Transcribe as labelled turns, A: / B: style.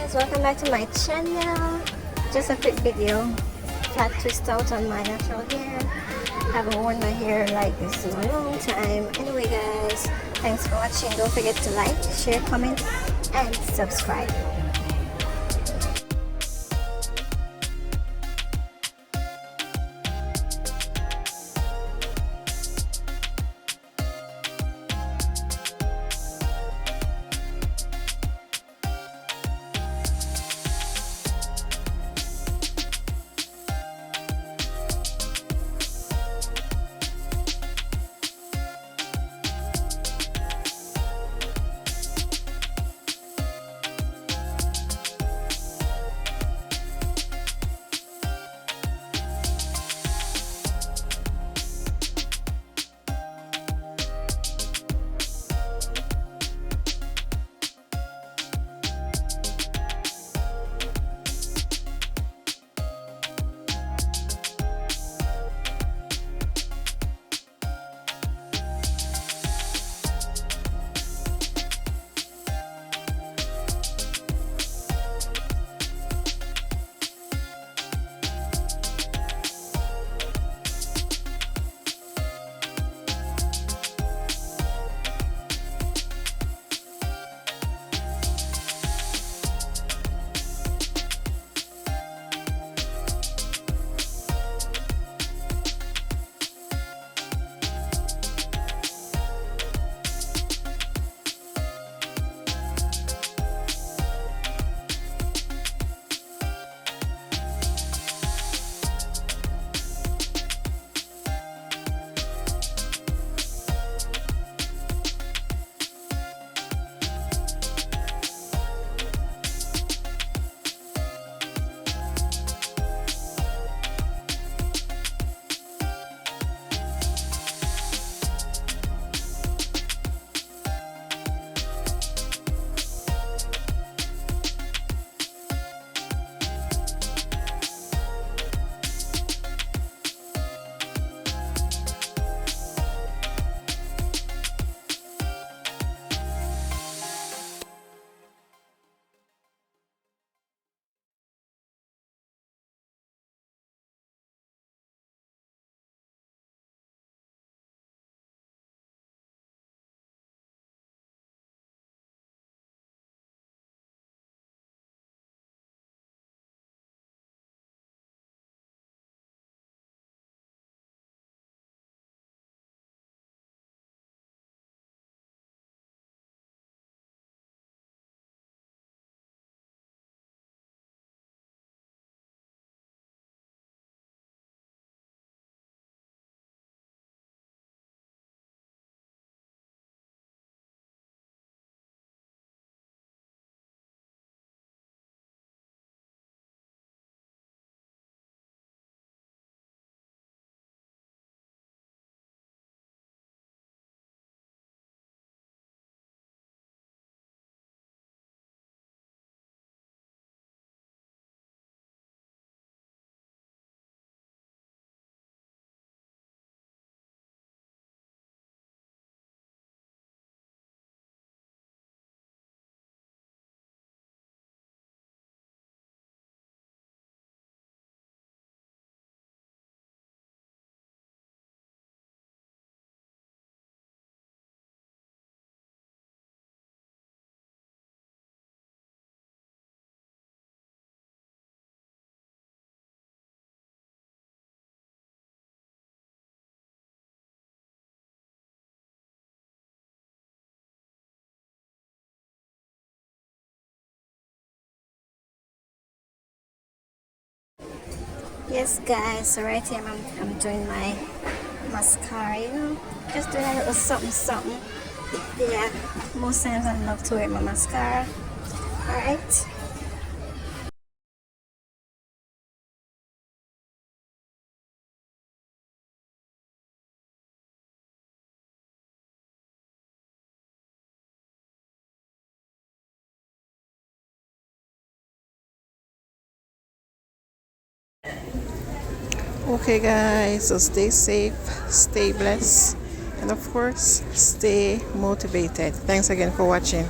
A: guys, welcome back to my channel. Just a quick video. Flat twist out on my natural hair. Haven't worn my hair like this in a long time. Anyway guys, thanks for watching. Don't forget to like, share, comment and subscribe. Yes guys, so right here I'm doing my mascara, just doing a little something something. Yeah, most times I love to wear my mascara. Alright.
B: Okay guys, so stay safe, stay blessed, and of course stay motivated. Thanks again for watching.